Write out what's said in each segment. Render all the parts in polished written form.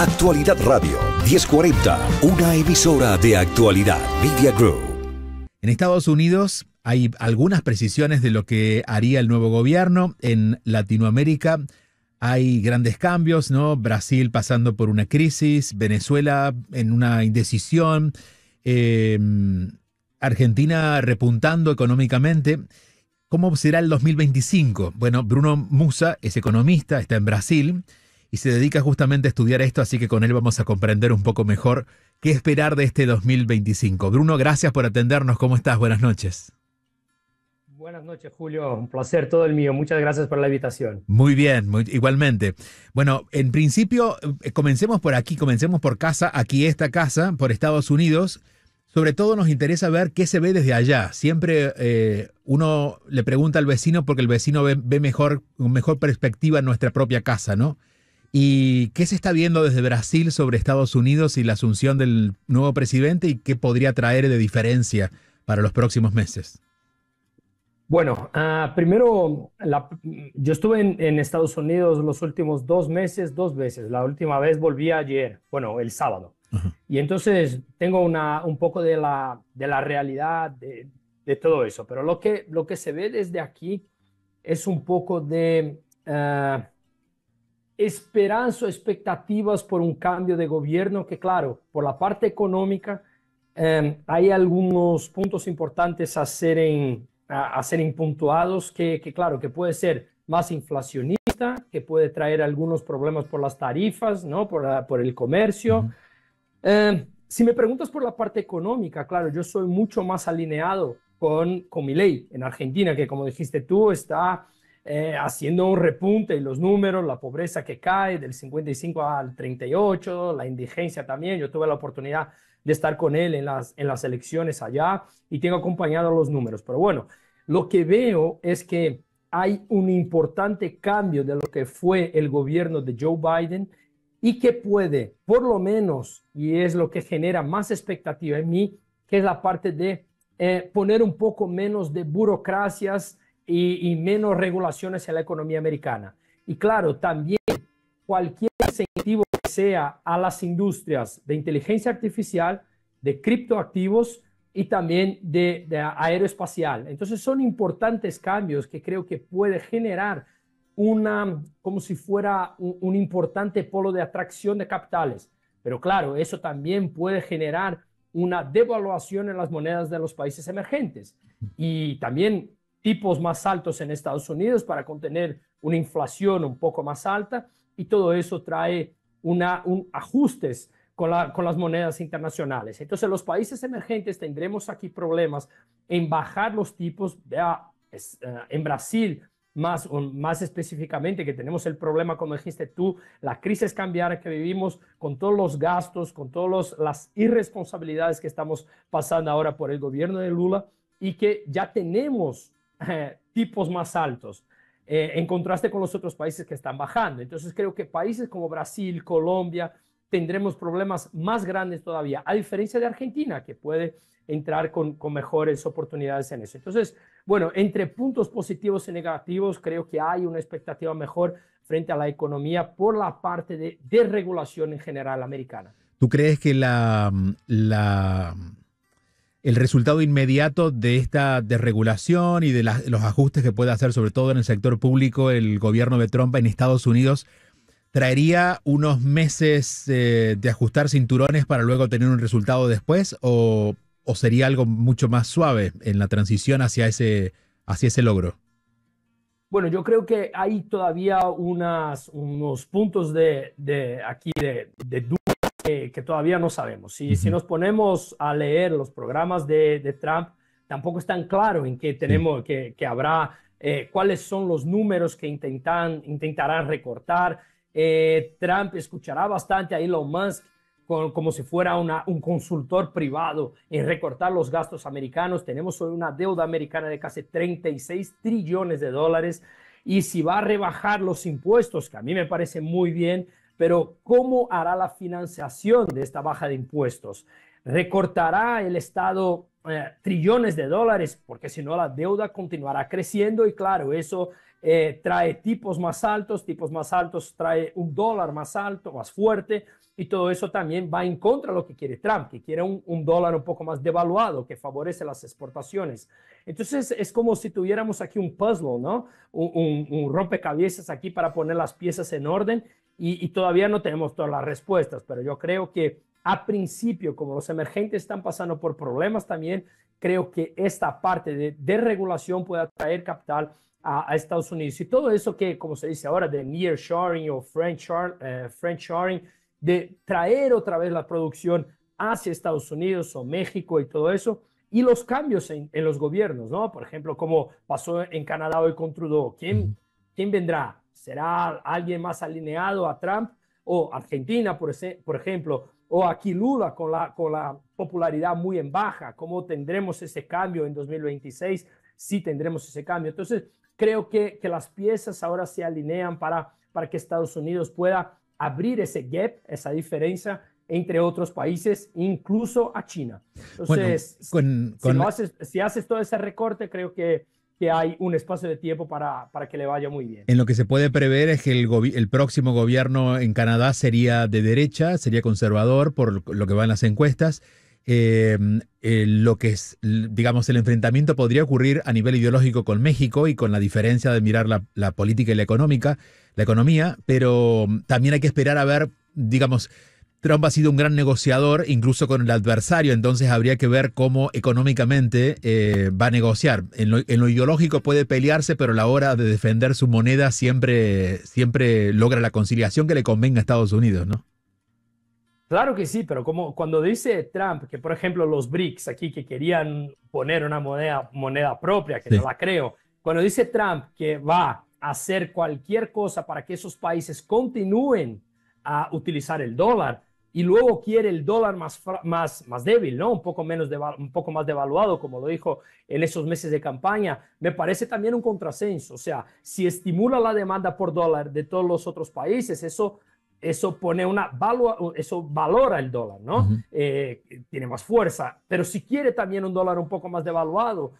Actualidad Radio 1040, una emisora de Actualidad Media Group. En Estados Unidos hay algunas precisiones de lo que haría el nuevo gobierno. En Latinoamérica hay grandes cambios, ¿no? Brasil pasando por una crisis, Venezuela en una indecisión, Argentina repuntando económicamente. ¿Cómo será el 2025? Bueno, Bruno Musa es economista, está en Brasil y se dedica justamente a estudiar esto, así que con él vamos a comprender un poco mejor qué esperar de este 2025. Bruno, gracias por atendernos. ¿Cómo estás? Buenas noches. Buenas noches, Julio. Un placer todo el mío. Muchas gracias por la invitación. Muy bien, igualmente. Bueno, en principio, comencemos por aquí, comencemos por casa, aquí esta casa, por Estados Unidos. Sobre todo nos interesa ver qué se ve desde allá. Siempre uno le pregunta al vecino porque el vecino ve mejor, con mejor perspectiva en nuestra propia casa, ¿no? ¿Y qué se está viendo desde Brasil sobre Estados Unidos y la asunción del nuevo presidente y qué podría traer de diferencia para los próximos meses? Bueno, primero, yo estuve en Estados Unidos los últimos 2 meses, 2 veces. La última vez volví ayer, bueno, el sábado. Y entonces tengo un poco de la realidad de todo eso. Pero lo que se ve desde aquí es un poco de esperanza o expectativas por un cambio de gobierno que, claro, por la parte económica hay algunos puntos importantes a ser impuntuados que, claro, que puede ser más inflacionista, que puede traer algunos problemas por las tarifas, ¿no? Por el comercio. Si me preguntas por la parte económica, claro, yo soy mucho más alineado con Milei en Argentina, que como dijiste tú, está haciendo un repunte en los números, la pobreza que cae del 55 al 38, la indigencia también. Yo tuve la oportunidad de estar con él en las elecciones allá y tengo acompañado los números. Pero bueno, lo que veo es que hay un importante cambio de lo que fue el gobierno de Joe Biden y que puede, por lo menos, y es lo que genera más expectativa en mí, que es la parte de poner un poco menos de burocracias y menos regulaciones en la economía americana. Y claro, también cualquier incentivo que sea a las industrias de inteligencia artificial, de criptoactivos y también de aeroespacial. Entonces son importantes cambios que creo que puede generar como si fuera un importante polo de atracción de capitales. Pero claro, eso también puede generar una devaluación en las monedas de los países emergentes y también tipos más altos en Estados Unidos para contener una inflación un poco más alta, y todo eso trae ajustes con las monedas internacionales. Entonces los países emergentes tendremos aquí problemas en bajar los tipos. En Brasil, más específicamente, que tenemos el problema, como dijiste tú, la crisis cambiaria que vivimos con todos los gastos, con todas las irresponsabilidades que estamos pasando ahora por el gobierno de Lula, y que ya tenemos tipos más altos en contraste con los otros países que están bajando. Entonces creo que países como Brasil, Colombia, tendremos problemas más grandes todavía, a diferencia de Argentina, que puede entrar con mejores oportunidades en eso. Entonces, bueno, entre puntos positivos y negativos, creo que hay una expectativa mejor frente a la economía por la parte de desregulación en general americana. ¿Tú crees que el resultado inmediato de esta desregulación y de los ajustes que puede hacer, sobre todo en el sector público, el gobierno de Trump en Estados Unidos, traería unos meses de ajustar cinturones para luego tener un resultado después, o sería algo mucho más suave en la transición hacia ese logro? Bueno, yo creo que hay todavía unos puntos de duda que todavía no sabemos. Si nos ponemos a leer los programas de Trump, tampoco es tan claro en qué tenemos, que habrá, cuáles son los números que intentarán recortar. Trump escuchará bastante a Elon Musk como si fuera un consultor privado en recortar los gastos americanos. Tenemos hoy una deuda americana de casi 36 trillones de dólares, y si va a rebajar los impuestos, que a mí me parece muy bien, pero ¿cómo hará la financiación de esta baja de impuestos? ¿Recortará el Estado trillones de dólares? Porque si no, la deuda continuará creciendo y claro, eso trae tipos más altos trae un dólar más alto, más fuerte, y todo eso también va en contra de lo que quiere Trump, que quiere un dólar un poco más devaluado, que favorece las exportaciones. Entonces es como si tuviéramos aquí un puzzle, ¿no? Un rompecabezas aquí para poner las piezas en orden, y todavía no tenemos todas las respuestas, pero yo creo que a principio, como los emergentes están pasando por problemas también, creo que esta parte de regulación puede atraer capital a Estados Unidos. Y todo eso que, como se dice ahora, de nearshoring o friendshoring, de traer otra vez la producción hacia Estados Unidos o México y todo eso, y los cambios en los gobiernos, ¿no? Por ejemplo, como pasó en Canadá hoy con Trudeau. ¿Quién vendrá? ¿Será alguien más alineado a Trump? O Argentina, por ejemplo, o aquí Lula con la popularidad muy en baja. ¿Cómo tendremos ese cambio en 2026? Sí tendremos ese cambio. Entonces, creo que las piezas ahora se alinean para que Estados Unidos pueda abrir ese gap, esa diferencia entre otros países, incluso a China. Entonces, si haces todo ese recorte, creo que hay un espacio de tiempo para que le vaya muy bien. En lo que se puede prever es que el próximo gobierno en Canadá sería de derecha, sería conservador por lo que van las encuestas. Lo que es, digamos, el enfrentamiento podría ocurrir a nivel ideológico con México y con la diferencia de mirar la política y la economía, pero también hay que esperar a ver, digamos, Trump ha sido un gran negociador, incluso con el adversario, entonces habría que ver cómo económicamente va a negociar. En lo ideológico puede pelearse, pero a la hora de defender su moneda siempre logra la conciliación que le convenga a Estados Unidos, ¿no? Claro que sí, pero como cuando dice Trump que, por ejemplo, los BRICS aquí que querían poner una moneda propia, que no la creo, cuando dice Trump que va a hacer cualquier cosa para que esos países continúen a utilizar el dólar, y luego quiere el dólar más débil, ¿no? Un poco más devaluado, como lo dijo en esos meses de campaña, me parece también un contrasenso. O sea, si estimula la demanda por dólar de todos los otros países, eso pone eso valora el dólar, ¿no? Tiene más fuerza. Pero si quiere también un dólar un poco más devaluado,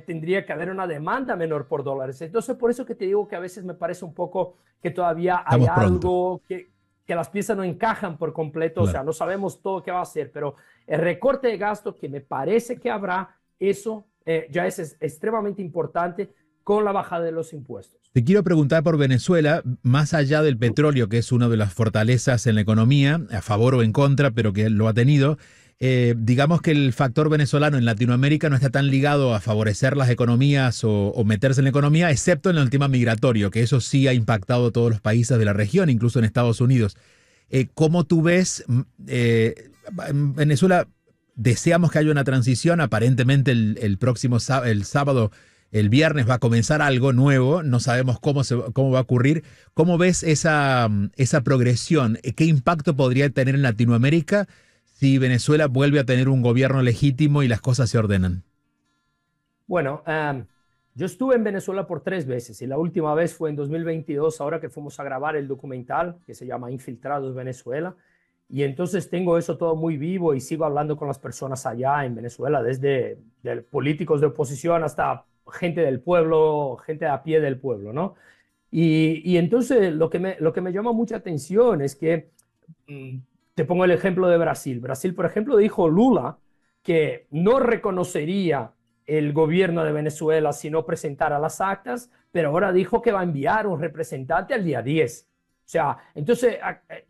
tendría que haber una demanda menor por dólares. Entonces, por eso que te digo que a veces me parece un poco que todavía hay algo que las piezas no encajan por completo, claro. O sea, no sabemos todo qué va a hacer, pero el recorte de gasto que me parece que habrá, eso ya es extremadamente importante con la bajada de los impuestos. Te quiero preguntar por Venezuela, más allá del petróleo, que es una de las fortalezas en la economía, a favor o en contra, pero que lo ha tenido, digamos que el factor venezolano en Latinoamérica no está tan ligado a favorecer las economías o meterse en la economía, excepto en el tema migratorio, que eso sí ha impactado a todos los países de la región, incluso en Estados Unidos. ¿Cómo tú ves? En Venezuela deseamos que haya una transición, aparentemente el sábado, el viernes va a comenzar algo nuevo, no sabemos cómo va a ocurrir. ¿Cómo ves esa progresión? ¿Qué impacto podría tener en Latinoamérica si Venezuela vuelve a tener un gobierno legítimo y las cosas se ordenan? Bueno, yo estuve en Venezuela por 3 veces y la última vez fue en 2022, ahora que fuimos a grabar el documental que se llama Infiltrados Venezuela. Y entonces tengo eso todo muy vivo y sigo hablando con las personas allá en Venezuela, desde políticos de oposición hasta gente del pueblo, gente a pie del pueblo, ¿no? Y entonces lo que me llama mucha atención es que, te pongo el ejemplo de Brasil. Brasil, por ejemplo, dijo Lula que no reconocería el gobierno de Venezuela si no presentara las actas, pero ahora dijo que va a enviar un representante al día 10. O sea, entonces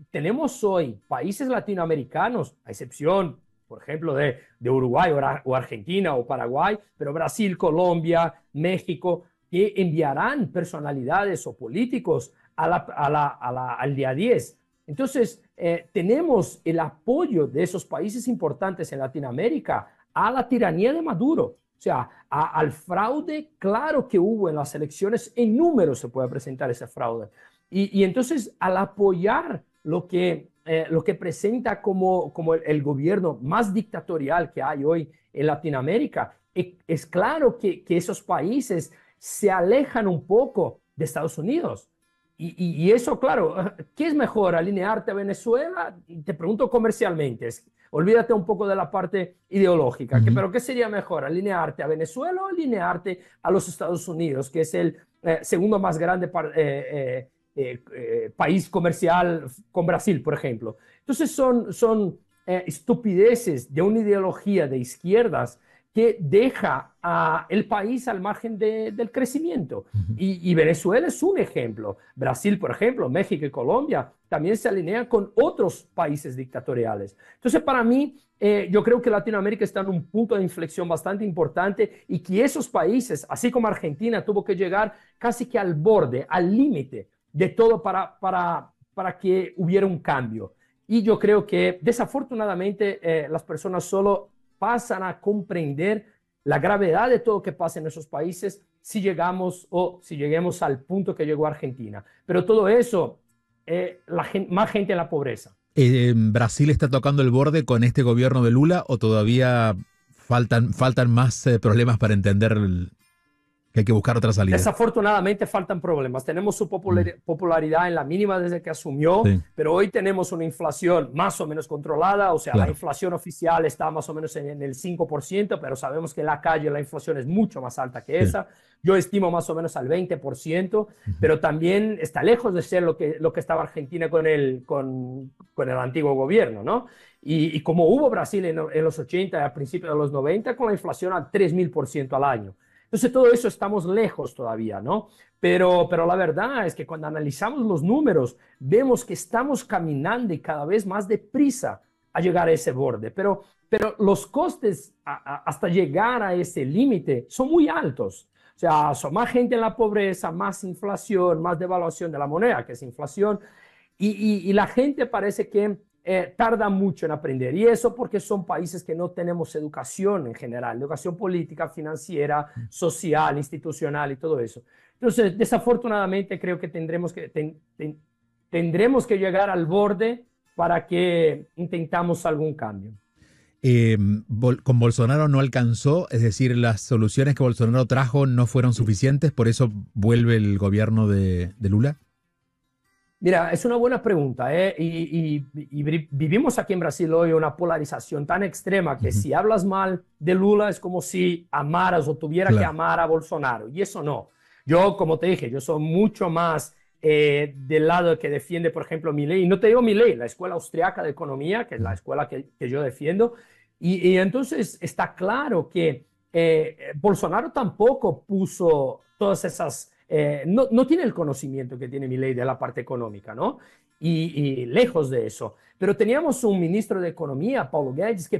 tenemos hoy países latinoamericanos, a excepción, por ejemplo, de Uruguay o Argentina o Paraguay, pero Brasil, Colombia, México, que enviarán personalidades o políticos al día 10. Entonces, tenemos el apoyo de esos países importantes en Latinoamérica a la tiranía de Maduro. O sea, al fraude claro que hubo en las elecciones, en números se puede presentar ese fraude. Y entonces, al apoyar lo que presenta como el gobierno más dictatorial que hay hoy en Latinoamérica, es claro que esos países se alejan un poco de Estados Unidos. Y eso, claro, ¿qué es mejor? ¿Alinearte a Venezuela? Te pregunto comercialmente. Olvídate un poco de la parte ideológica, pero ¿qué sería mejor? ¿Alinearte a Venezuela o alinearte a los Estados Unidos, que es el segundo más grande país comercial con Brasil, por ejemplo? Entonces son estupideces de una ideología de izquierdas que deja el país al margen del crecimiento. Y Venezuela es un ejemplo. Brasil, por ejemplo, México y Colombia también se alinean con otros países dictatoriales. Entonces, para mí, yo creo que Latinoamérica está en un punto de inflexión bastante importante y que esos países, así como Argentina, tuvo que llegar casi que al borde, al límite de todo para que hubiera un cambio. Y yo creo que desafortunadamente las personas solo pasan a comprender la gravedad de todo lo que pasa en esos países si lleguemos al punto que llegó Argentina. Pero todo eso, más gente en la pobreza. ¿Brasil está tocando el borde con este gobierno de Lula o todavía faltan más problemas para entender que hay que buscar otra salida? Desafortunadamente faltan problemas. Tenemos su popularidad en la mínima desde que asumió, sí, pero hoy tenemos una inflación más o menos controlada, o sea, claro, la inflación oficial está más o menos en el 5%, pero sabemos que en la calle la inflación es mucho más alta que esa. Yo estimo más o menos al 20%, pero también está lejos de ser lo que estaba Argentina con el antiguo gobierno, ¿no? Y como hubo Brasil en los 80 y a principios de los 90, con la inflación al 3000% al año. Entonces, todo eso estamos lejos todavía, ¿no? Pero la verdad es que cuando analizamos los números, vemos que estamos caminando y cada vez más deprisa a llegar a ese borde. Pero los costes hasta llegar a ese límite son muy altos. O sea, son más gente en la pobreza, más inflación, más devaluación de la moneda, que es inflación. Y la gente parece que tarda mucho en aprender, y eso porque son países que no tenemos educación en general, educación política, financiera, social, institucional y todo eso. Entonces, desafortunadamente creo que tendremos que llegar al borde para que intentamos algún cambio. Con Bolsonaro no alcanzó, es decir, las soluciones que Bolsonaro trajo no fueron suficientes, por eso vuelve el gobierno de Lula. Mira, es una buena pregunta, y vivimos aquí en Brasil hoy una polarización tan extrema que si hablas mal de Lula es como si amaras o tuviera que amar a Bolsonaro, y eso no. Yo, como te dije, yo soy mucho más del lado que defiende, por ejemplo, Milei, y no te digo Milei, la escuela austriaca de economía, que es la escuela que yo defiendo, y entonces está claro que Bolsonaro tampoco puso todas esas... no tiene el conocimiento que tiene Milei de la parte económica, ¿no? Y lejos de eso. Pero teníamos un ministro de Economía, Paulo Guedes, que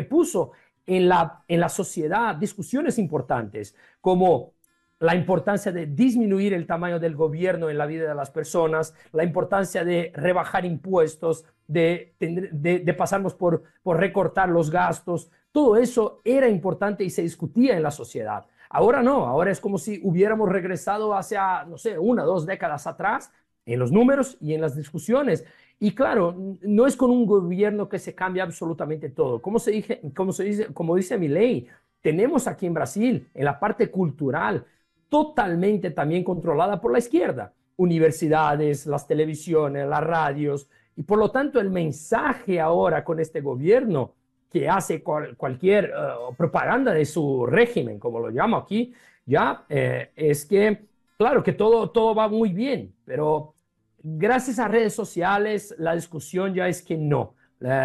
puso en la sociedad discusiones importantes, como la importancia de disminuir el tamaño del gobierno en la vida de las personas, la importancia de rebajar impuestos, de pasarnos por recortar los gastos. Todo eso era importante y se discutía en la sociedad. Ahora no, ahora es como si hubiéramos regresado hacia, no sé, 1 o 2 décadas atrás en los números y en las discusiones. Y claro, no es con un gobierno que se cambia absolutamente todo. Como dice Milei, tenemos aquí en Brasil, en la parte cultural, totalmente también controlada por la izquierda. Universidades, las televisiones, las radios. Y por lo tanto, el mensaje ahora con este gobierno que hace cualquier propaganda de su régimen, como lo llamo aquí, ya es que, claro, que todo va muy bien, pero gracias a redes sociales la discusión ya es que no.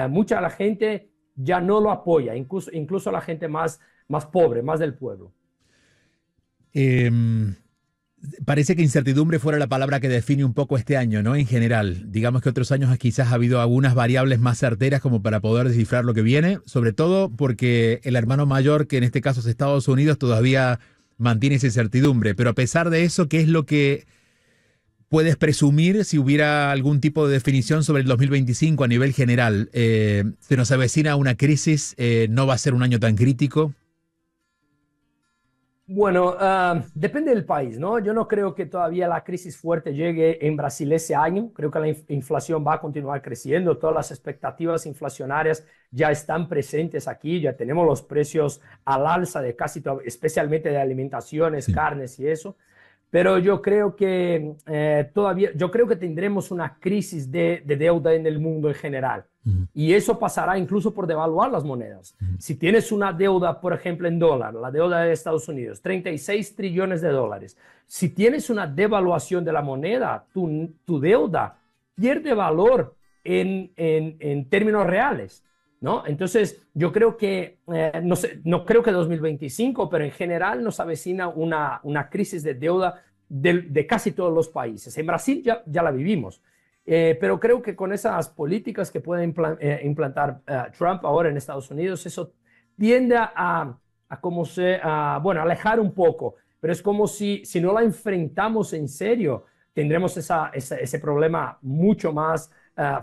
Mucha de la gente ya no lo apoya, incluso la gente más pobre, más del pueblo. Parece que incertidumbre fuera la palabra que define un poco este año, ¿no? En general, digamos que otros años quizás ha habido algunas variables más certeras como para poder descifrar lo que viene, sobre todo porque el hermano mayor, que en este caso es Estados Unidos, todavía mantiene esa incertidumbre. Pero a pesar de eso, ¿qué es lo que puedes presumir si hubiera algún tipo de definición sobre el 2025 a nivel general? ¿Se nos avecina una crisis? ¿No va a ser un año tan crítico? Bueno, depende del país, ¿no? Yo no creo que todavía la crisis fuerte llegue en Brasil ese año. Creo que la inflación va a continuar creciendo. Todas las expectativas inflacionarias ya están presentes aquí. Ya tenemos los precios al alza de casi todo, especialmente de alimentaciones, carnes y eso. pero yo creo que yo creo que tendremos una crisis de deuda en el mundo en general. Y eso pasará incluso por devaluar las monedas. Si tienes una deuda, por ejemplo, en dólar, la deuda de Estados Unidos, 36 trillones de dólares. Si tienes una devaluación de la moneda, tu deuda pierde valor en términos reales, ¿no? Entonces, yo creo que, no creo que 2025, pero en general nos avecina una crisis de deuda de casi todos los países. En Brasil ya la vivimos. Pero creo que con esas políticas que puede implantar Trump ahora en Estados Unidos, eso tiende a alejar un poco. Pero es como si no la enfrentamos en serio, tendremos ese problema mucho más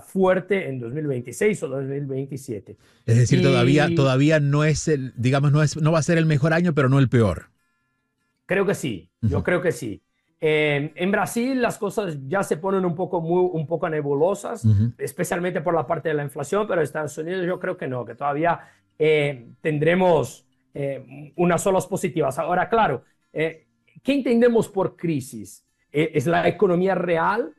fuerte en 2026 o 2027. Es decir, todavía no es no va a ser el mejor año, pero no el peor. Creo que sí, yo creo que sí. En Brasil las cosas ya se ponen un poco nebulosas, especialmente por la parte de la inflación, pero en Estados Unidos yo creo que no, que todavía tendremos unas olas positivas. Ahora, claro, ¿qué entendemos por crisis? ¿Es la economía real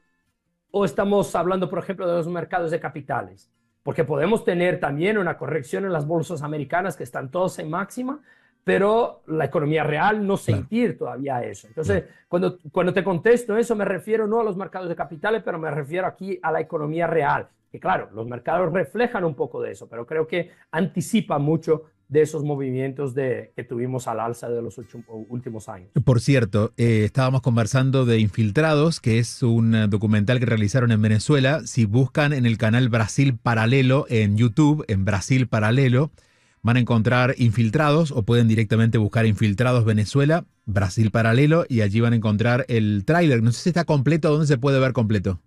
o estamos hablando, por ejemplo, de los mercados de capitales? Porque podemos tener también una corrección en las bolsas americanas que están todas en máxima, pero la economía real no sentir todavía eso. Entonces, cuando te contesto eso, me refiero no a los mercados de capitales, pero me refiero aquí a la economía real. Y claro, los mercados reflejan un poco de eso, pero creo que anticipa mucho de esos movimientos que tuvimos al alza de los últimos años. Por cierto, estábamos conversando de Infiltrados, que es un documental que realizaron en Venezuela. Si buscan en el canal Brasil Paralelo en YouTube, en Brasil Paralelo, van a encontrar Infiltrados o pueden directamente buscar Infiltrados Venezuela, Brasil Paralelo, y allí van a encontrar el tráiler. No sé si está completo, ¿dónde se puede ver completo?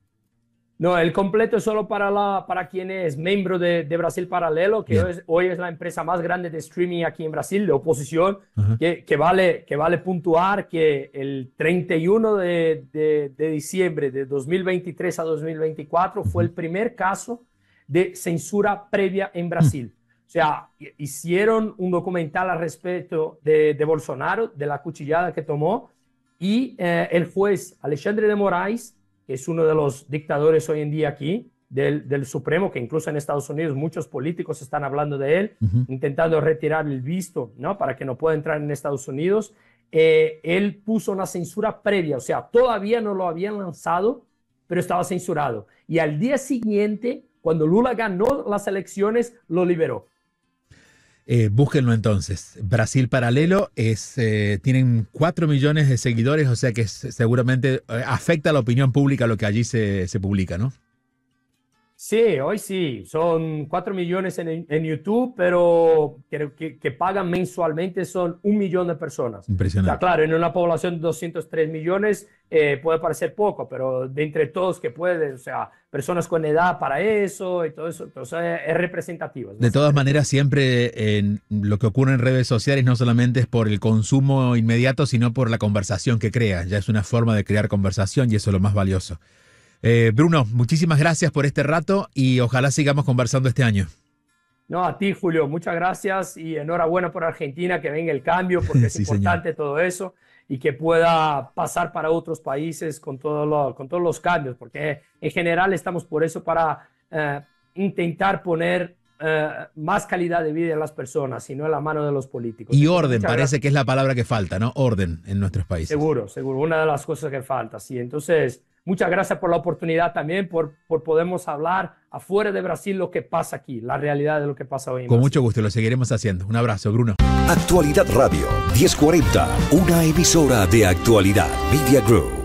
No, el completo es solo para quien es miembro de Brasil Paralelo, que hoy es la empresa más grande de streaming aquí en Brasil, de oposición, que vale puntuar que el 31 de diciembre de 2023 a 2024 fue el primer caso de censura previa en Brasil. O sea, hicieron un documental al respecto de Bolsonaro, de la cuchillada que tomó, y el juez Alexandre de Moraes, que es uno de los dictadores hoy en día aquí, del Supremo, que incluso en Estados Unidos muchos políticos están hablando de él, intentando retirar el visto, ¿no?, para que no pueda entrar en Estados Unidos. Él puso una censura previa, o sea, todavía no lo habían lanzado, pero estaba censurado. Y al día siguiente, cuando Lula ganó las elecciones, lo liberó. Búsquenlo entonces. Brasil Paralelo tienen 4 millones de seguidores, o sea que seguramente afecta a la opinión pública lo que allí se publica, ¿no? Sí, hoy sí. Son 4 millones en YouTube, pero que pagan mensualmente son 1 millón de personas. Impresionante. O sea, claro, en una población de 203 millones puede parecer poco, pero de entre todos que pueden, o sea, personas con edad para eso y todo eso, entonces es representativo. De todas maneras, siempre lo que ocurre en redes sociales no solamente es por el consumo inmediato, sino por la conversación que crea. Ya es una forma de crear conversación y eso es lo más valioso. Bruno, muchísimas gracias por este rato y ojalá sigamos conversando este año. No, a ti, Julio, muchas gracias y enhorabuena por Argentina, que venga el cambio, porque es importante todo eso y que pueda pasar para otros países con todos los cambios, porque en general estamos por eso, para intentar poner más calidad de vida en las personas y no en la mano de los políticos. Y orden, parece que es la palabra que falta, ¿no? Orden en nuestros países. Seguro, una de las cosas que falta, sí. Entonces, muchas gracias por la oportunidad también, por podernos hablar afuera de Brasil lo que pasa aquí, la realidad de lo que pasa hoy en Brasil. Con mucho gusto, lo seguiremos haciendo. Un abrazo, Bruno. Actualidad Radio 1040, una emisora de Actualidad Media Group.